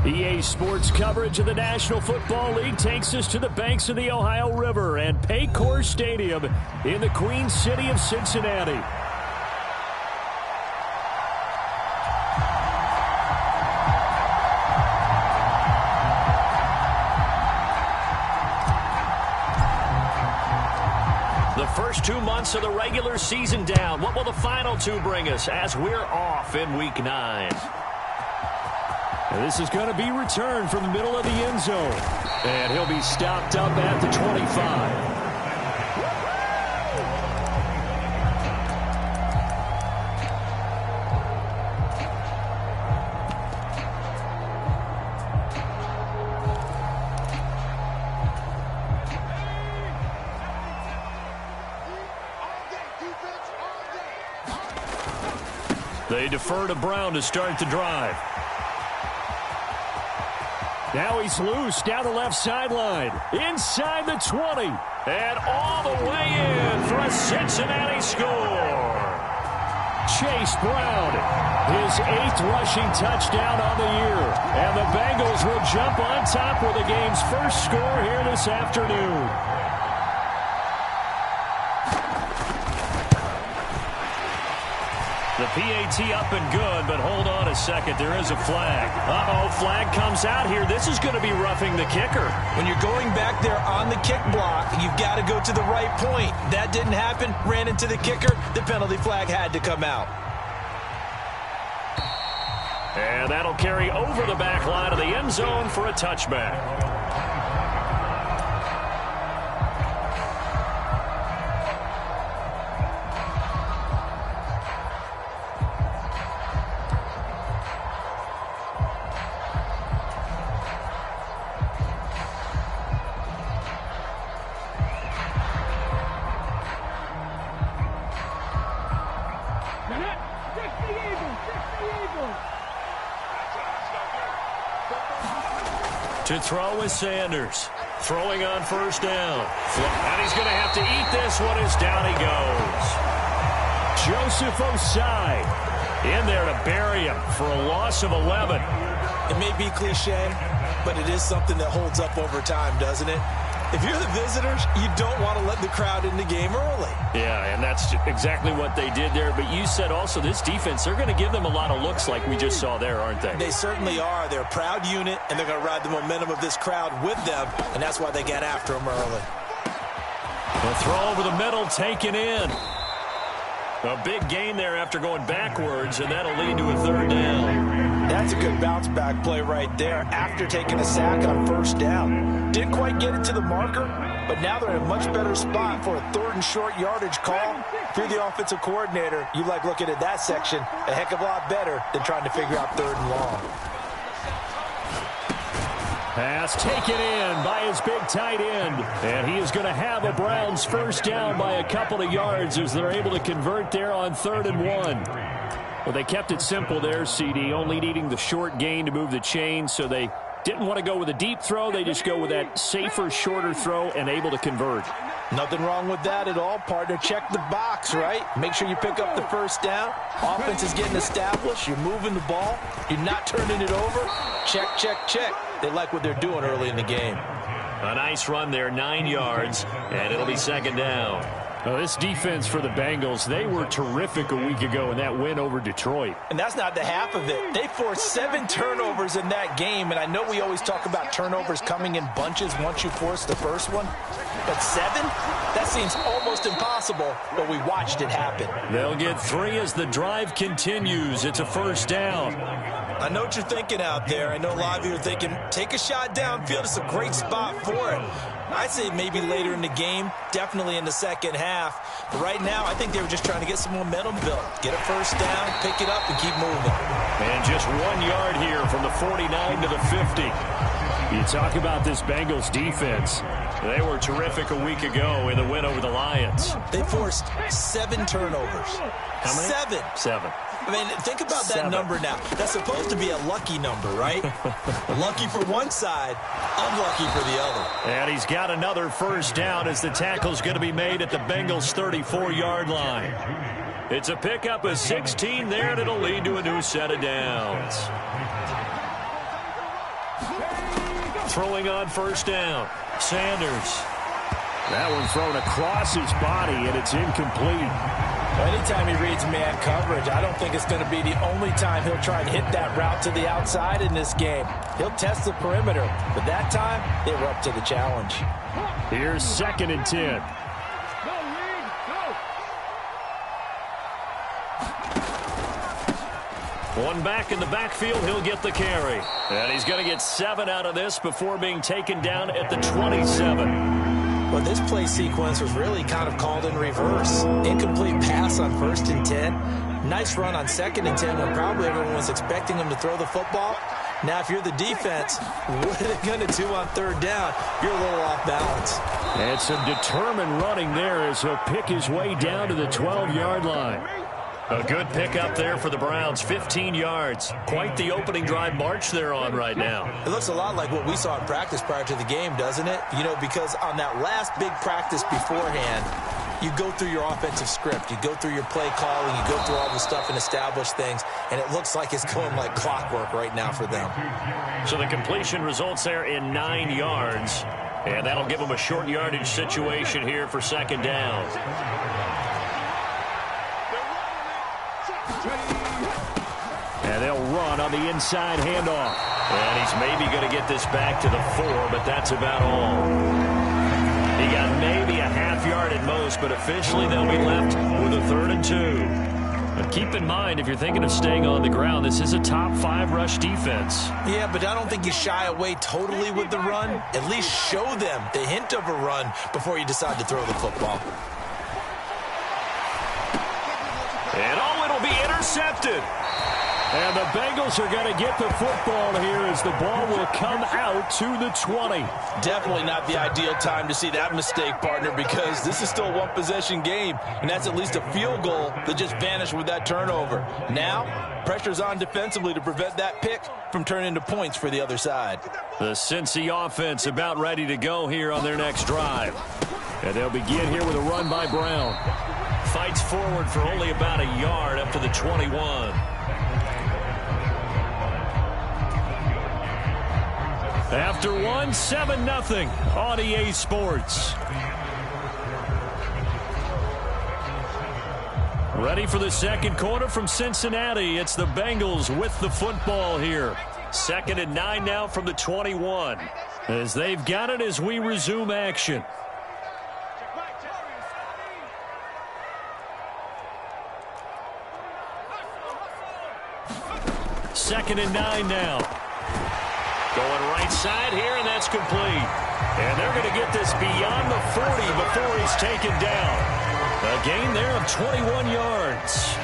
EA Sports coverage of the National Football League takes us to the banks of the Ohio River and Paycor Stadium in the Queen City of Cincinnati. The first 2 months of the regular season down. What will the final 2 bring us as we're off in Week 9? And this is going to be returned from the middle of the end zone. And he'll be stopped up at the 25. They defer to Brown to start the drive. Now he's loose down the left sideline. Inside the 20. And all the way in for a Cincinnati score. Chase Brown, his 8th rushing touchdown on the year. And the Bengals will jump on top with the game's first score here this afternoon. The PAT up and good, but hold on a second. There is a flag. Uh-oh, flag comes out here. This is going to be roughing the kicker. When you're going back there on the kick block, you've got to go to the right point. That didn't happen. Ran into the kicker. The penalty flag had to come out. And that'll carry over the back line of the end zone for a touchback. To throw is Sanders. Throwing on first down. And he's going to have to eat this one as down he goes. Joseph Osai in there to bury him for a loss of 11. It may be cliche, but it is something that holds up over time, doesn't it? If you're the visitors, you don't want to let the crowd in the game early. Yeah, and that's exactly what they did there. But you said also this defense, they're going to give them a lot of looks like we just saw there, aren't they? They certainly are. They're a proud unit, and they're going to ride the momentum of this crowd with them, and that's why they get after them early. The throw over the middle, taken in. A big gain there after going backwards, and that'll lead to a 3rd down. That's a good bounce-back play right there after taking a sack on first down. Didn't quite get it to the marker, but now they're in a much better spot for a 3rd and short yardage call. If you're the offensive coordinator, you like looking at that section a heck of a lot better than trying to figure out 3rd and long. Pass taken in by his big tight end. And he is going to have a Browns first down by a couple of yards as they're able to convert there on 3rd and 1. Well, they kept it simple there, CD, only needing the short gain to move the chain, so they didn't want to go with a deep throw. They just go with that safer, shorter throw and able to convert. Nothing wrong with that at all, partner. Check the box, right? Make sure you pick up the first down. Offense is getting established. You're moving the ball. You're not turning it over. Check, check, check. They like what they're doing early in the game. A nice run there, 9 yards, and it'll be 2nd down. Well, this defense for the Bengals, they were terrific a week ago in that win over Detroit. And that's not the half of it. They forced 7 turnovers in that game, and I know we always talk about turnovers coming in bunches once you force the first one. But 7? That seems almost impossible, but we watched it happen. They'll get 3 as the drive continues. It's a first down. I know what you're thinking out there. I know a lot of you are thinking, take a shot downfield. It's a great spot for it. I'd say maybe later in the game, definitely in the second half. But right now, I think they were just trying to get some momentum built. Get a first down, pick it up, and keep moving. And just 1 yard here from the 49 to the 50. You talk about this Bengals defense. They were terrific a week ago in the win over the Lions. They forced 7 turnovers. How many? 7. 7. I mean, think about that number now. That's supposed to be a lucky number, right? Lucky for one side, unlucky for the other. And he's got another first down as the tackle's going to be made at the Bengals' 34-yard line. It's a pickup of 16 there, and it'll lead to a new set of downs. throwing on first down. Sanders. That one thrown across his body, and it's incomplete. Anytime he reads man coverage, I don't think it's going to be the only time he'll try and hit that route to the outside in this game. He'll test the perimeter, but that time, they were up to the challenge. Here's 2nd and 10. One back in the backfield, he'll get the carry. And he's going to get 7 out of this before being taken down at the 27. Well, this play sequence was really kind of called in reverse. Incomplete pass on 1st and 10. Nice run on 2nd and 10 when probably everyone was expecting him to throw the football. Now, if you're the defense, what are they going to do on 3rd down? You're a little off balance. And some determined running there as he'll pick his way down to the 12-yard line. A good pickup there for the Browns, 15 yards. Quite the opening drive march they're on right now. It looks a lot like what we saw in practice prior to the game, doesn't it? You know, because on that last big practice beforehand, you go through your offensive script. You go through your play calling. You go through all the stuff and establish things. And it looks like it's going like clockwork right now for them. So the completion results there in 9 yards. And that'll give them a short yardage situation here for 2nd down. And they'll run on the inside handoff. And he's maybe going to get this back to the 4, but that's about all. He got maybe a half yard at most, but officially they'll be left with a 3rd and 2. But keep in mind, if you're thinking of staying on the ground, this is a top 5 rush defense. Yeah, but I don't think you shy away totally with the run. At least show them the hint of a run before you decide to throw the football. And it'll be intercepted. And the Bengals are going to get the football here as the ball will come out to the 20. Definitely not the ideal time to see that mistake, partner, because this is still a one-possession game, and that's at least a field goal that just vanished with that turnover. Now, pressure's on defensively to prevent that pick from turning into points for the other side. The Cincy offense about ready to go here on their next drive. And they'll begin here with a run by Brown. Fights forward for only about a yard up to the 21. After 7-0 on EA Sports. Ready for the 2nd quarter from Cincinnati. It's the Bengals with the football here. 2nd and 9 now from the 21. As they've got it as we resume action. Second and 9 now. Going right side here, and that's complete. And they're going to get this beyond the 40 before he's taken down. A gain there of 21 yards.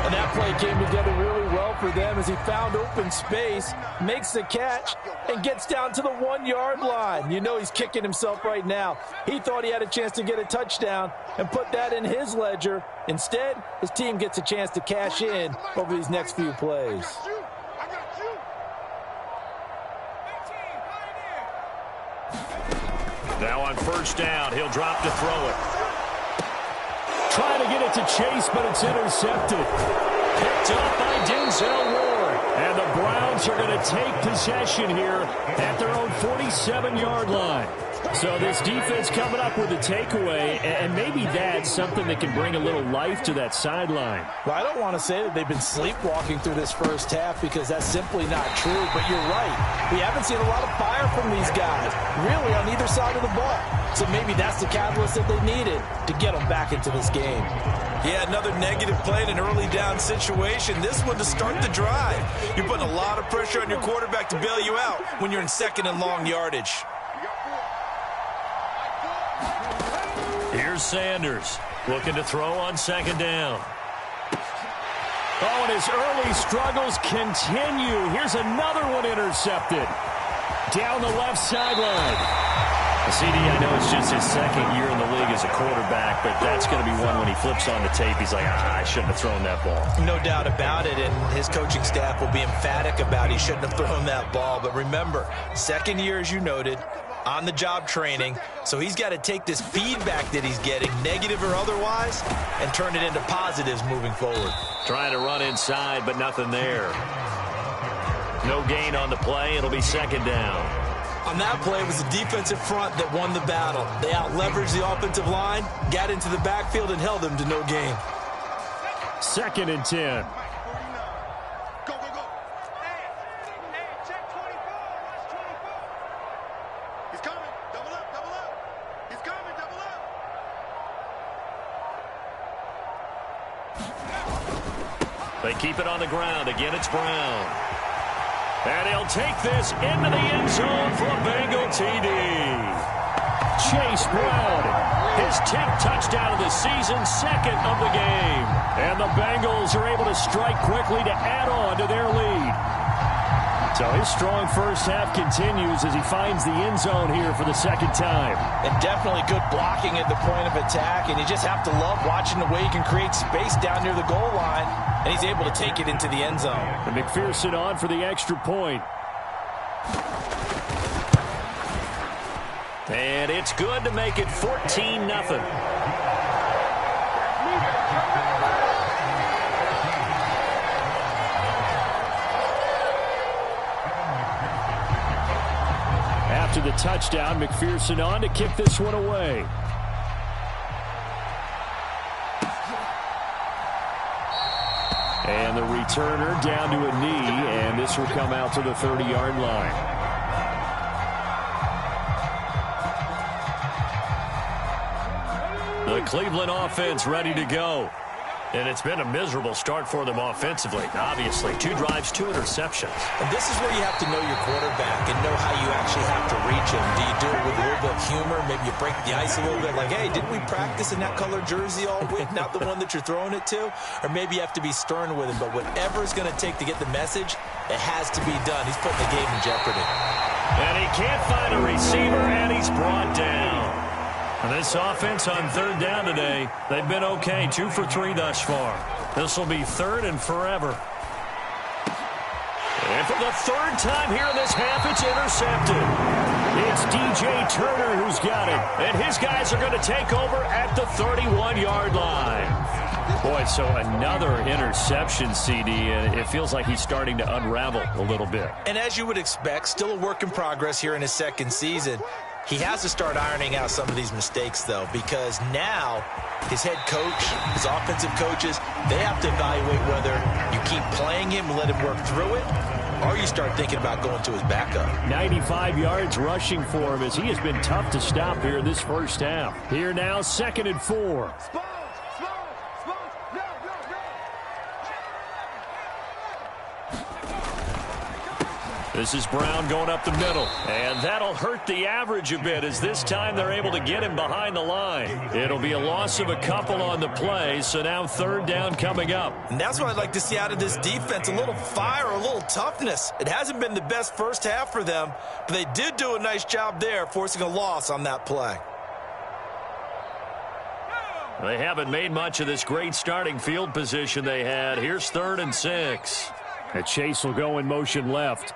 And that play came together really well for them as he found open space, makes the catch, and gets down to the 1-yard line. You know he's kicking himself right now. He thought he had a chance to get a touchdown and put that in his ledger. Instead, his team gets a chance to cash in over these next few plays. Now on first down, he'll drop to throw it. Trying to get it to Chase, but it's intercepted. Picked up by Denzel Ward. And the Browns are going to take possession here at their own 47-yard line. So this defense coming up with a takeaway, and maybe that's something that can bring a little life to that sideline. Well, I don't want to say that they've been sleepwalking through this first half because that's simply not true, but you're right. We haven't seen a lot of fire from these guys, really on either side of the ball. So maybe that's the catalyst that they needed to get them back into this game. Yeah, another negative play in an early down situation. This one to start the drive. You're putting a lot of pressure on your quarterback to bail you out when you're in 2nd and long yardage. Here's Sanders looking to throw on 2nd down. Oh, and his early struggles continue. Here's another one intercepted. Down the left sideline. CD, I know it's just his 2nd year in the league as a quarterback, but that's going to be one when he flips on the tape. He's like, I shouldn't have thrown that ball. No doubt about it, and his coaching staff will be emphatic about he shouldn't have thrown that ball. But remember, 2nd year, as you noted, on-the-job training, so he's got to take this feedback that he's getting, negative or otherwise, and turn it into positives moving forward. Trying to run inside, but nothing there. No gain on the play. It'll be second down. On that play, it was the defensive front that won the battle. They out-leveraged the offensive line, got into the backfield, and held them to no gain. 2nd and 10. Go, go, go. Hey, check 24. Watch 24. He's coming. Double up, double up. He's coming, double up. They keep it on the ground. Again, it's Brown. And he'll take this into the end zone for a Bengal TD. Chase Brown, his 10th touchdown of the season, 2nd of the game. And the Bengals are able to strike quickly to add on to their lead. So his strong first half continues as he finds the end zone here for the 2nd time. And definitely good blocking at the point of attack, and you just have to love watching the way he can create space down near the goal line, and he's able to take it into the end zone. And McPherson on for the extra point. And it's good to make it 14-0. After the touchdown, McPherson on to kick this one away. And the returner down to a knee, and this will come out to the 30-yard line. The Cleveland offense ready to go. And it's been a miserable start for them offensively, obviously. 2 drives, 2 interceptions. And this is where you have to know your quarterback and know how you actually have to reach him. Do you do it with a little bit of humor? Maybe you break the ice a little bit, like, hey, didn't we practice in that color jersey all week, not the one that you're throwing it to? Or maybe you have to be stern with him. But whatever it's going to take to get the message, it has to be done. He's putting the game in jeopardy. And he can't find a receiver, and he's brought down. And this offense on 3rd down today, they've been okay. 2 for 3 thus far. This will be 3rd and forever. And for the 3rd time here in this half, it's intercepted. It's DJ Turner who's got it. And his guys are going to take over at the 31-yard line. Boy, so another interception, CD, and it feels like he's starting to unravel a little bit. And as you would expect, still a work in progress here in his 2nd season. He has to start ironing out some of these mistakes, though, because now his head coach, his offensive coaches, they have to evaluate whether you keep playing him and let him work through it, or you start thinking about going to his backup. 95 yards rushing for him as he has been tough to stop here in this first half. Here now, 2nd and 4. This is Brown going up the middle, and that'll hurt the average a bit as this time they're able to get him behind the line. It'll be a loss of a couple on the play, so now 3rd down coming up. And that's what I'd like to see out of this defense, a little fire, a little toughness. It hasn't been the best first half for them, but they did do a nice job there, forcing a loss on that play. They haven't made much of this great starting field position they had. Here's 3rd and 6. And Chase will go in motion left.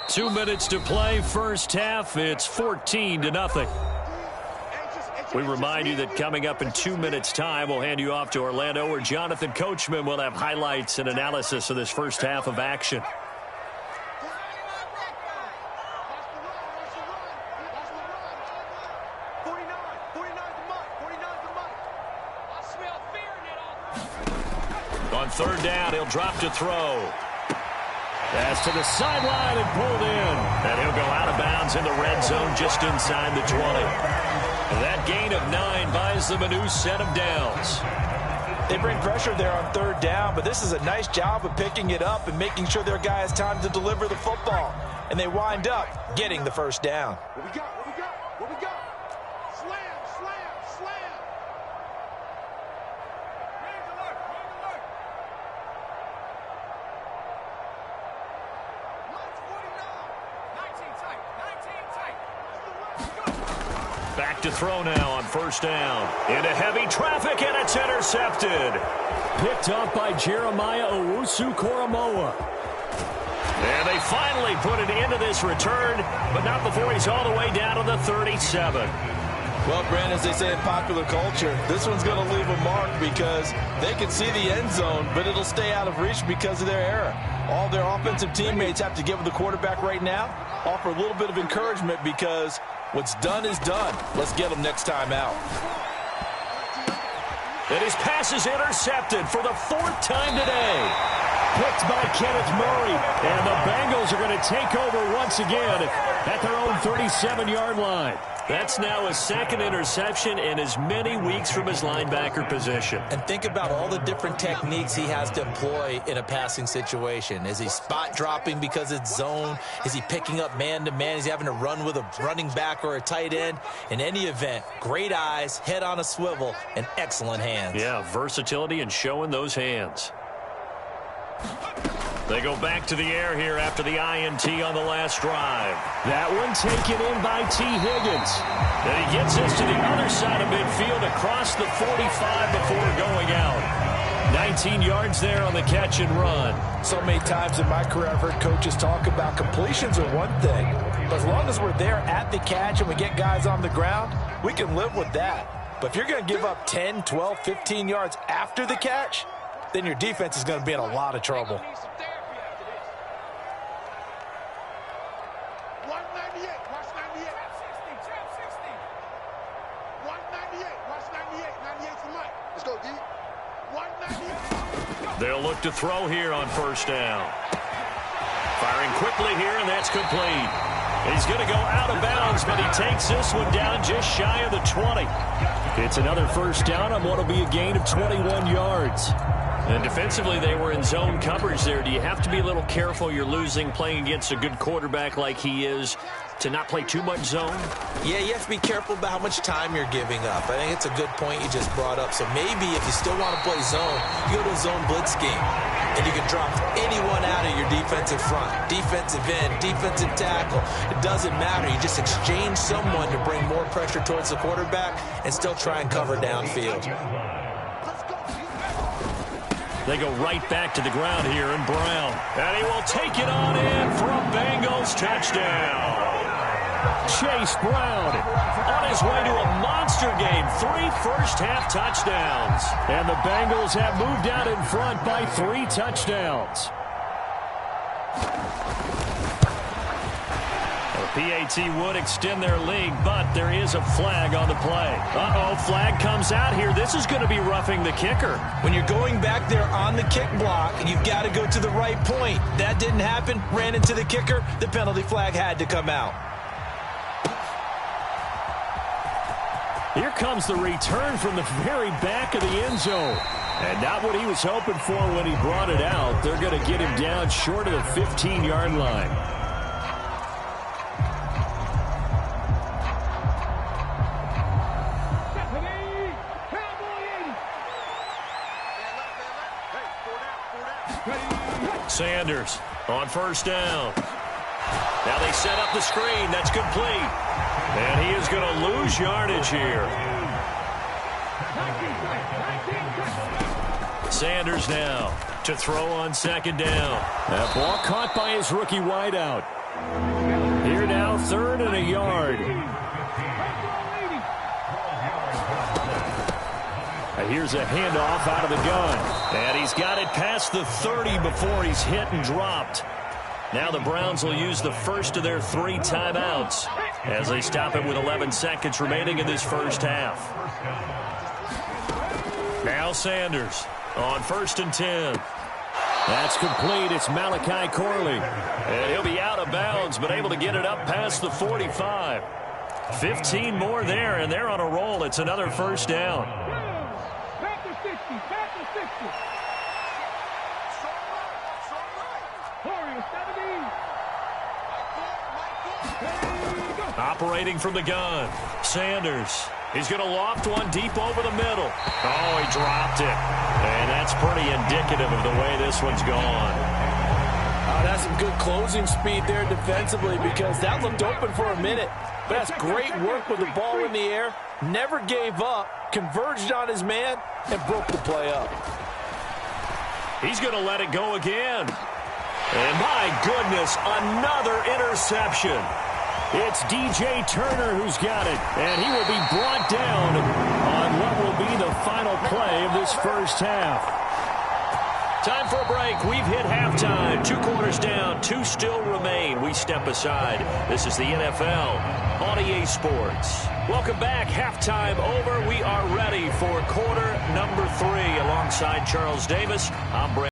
2 minutes to play, first half. It's 14-0. We remind you that coming up in 2 minutes' time, we'll hand you off to Orlando, where Jonathan Coachman will have highlights and analysis of this first half of action. On 3rd down, he'll drop to throw. Pass to the sideline and pulled in. And he'll go out of bounds in the red zone just inside the 20. That gain of 9 buys them a new set of downs. They bring pressure there on 3rd down, but this is a nice job of picking it up and making sure their guy has time to deliver the football. And they wind up getting the first down. What we got? What we got? What we got? Slam, slam, slam. Range alert, range alert. Lights 49. 19 tight, 19 tight. Back to throw now on 1st down. Into heavy traffic, and it's intercepted. Picked up by Jeremiah Owusu-Koramoah. And they finally put it into this return, but not before he's all the way down to the 37. Well, Brandon, as they say in popular culture, this one's going to leave a mark because they can see the end zone, but it'll stay out of reach because of their error. All their offensive teammates have to give the quarterback right now, offer a little bit of encouragement because what's done is done. Let's get them next time out. And his pass is intercepted for the 4th time today. Picked by Kenneth Murray. And the Bengals are going to take over once again at their own 37-yard line. That's now his 2nd interception in as many weeks from his linebacker position. And think about all the different techniques he has to employ in a passing situation. Is he spot dropping because it's zone? Is he picking up man-to-man? Is he having to run with a running back or a tight end? In any event, great eyes, head on a swivel, and excellent hands. Yeah, versatility and showing those hands. They go back to the air here after the INT on the last drive. That one taken in by T. Higgins. And he gets us to the other side of midfield across the 45 before going out. 19 yards there on the catch and run. So many times in my career I've heard coaches talk about completions are one thing. But as long as we're there at the catch and we get guys on the ground, we can live with that. But if you're going to give up 10, 12, 15 yards after the catch, then your defense is going to be in a lot of trouble. They'll look to throw here on 1st down. Firing quickly here, and that's complete. He's going to go out of bounds, but he takes this one down just shy of the 20. It's another 1st down on what will be a gain of 21 yards. And defensively, they were in zone coverage there. Do you have to be a little careful you're losing playing against a good quarterback like he is to not play too much zone? Yeah, you have to be careful about how much time you're giving up. I think it's a good point you just brought up. So maybe if you still want to play zone, you go to a zone blitz scheme. And you can drop anyone out of your defensive front. Defensive end, defensive tackle. It doesn't matter. You just exchange someone to bring more pressure towards the quarterback and still try and cover downfield. They go right back to the ground here in Brown. And he will take it on in for a Bengals touchdown. Chase Brown on his way to a monster game. 3 first-half touchdowns. And the Bengals have moved out in front by 3 touchdowns. PAT would extend their lead, but there is a flag on the play. Uh-oh, flag comes out here. This is going to be roughing the kicker. When you're going back there on the kick block, you've got to go to the right point. That didn't happen. Ran into the kicker. The penalty flag had to come out. Here comes the return from the very back of the end zone. And not what he was hoping for when he brought it out. They're going to get him down short of the 15-yard line. Sanders on 1st down. Now they set up the screen. That's complete. And he is going to lose yardage here. Sanders now to throw on 2nd down. That ball caught by his rookie wideout. Here now, 3rd and a yard. Here's a handoff out of the gun. And he's got it past the 30 before he's hit and dropped. Now the Browns will use the first of their 3 timeouts as they stop it with 11 seconds remaining in this first half. Now Sanders on 1st and 10. That's complete. It's Malachi Corley. And he'll be out of bounds, but able to get it up past the 45. 15 more there, and they're on a roll. It's another 1st down. Operating from the gun, Sanders. He's going to loft one deep over the middle. Oh, he dropped it. And that's pretty indicative of the way this one's gone. That's some good closing speed there defensively because that looked open for a minute. But that's great work with the ball in the air. Never gave up, converged on his man, and broke the play up. He's going to let it go again. And my goodness, another interception. It's DJ Turner who's got it, and he will be brought down on what will be the final play of this first half. Time for a break. We've hit halftime. 2 quarters down, 2 still remain. We step aside. This is the NFL on EA Sports. Welcome back. Halftime over. We are ready for quarter number 3 alongside Charles Davis. I'm Brent.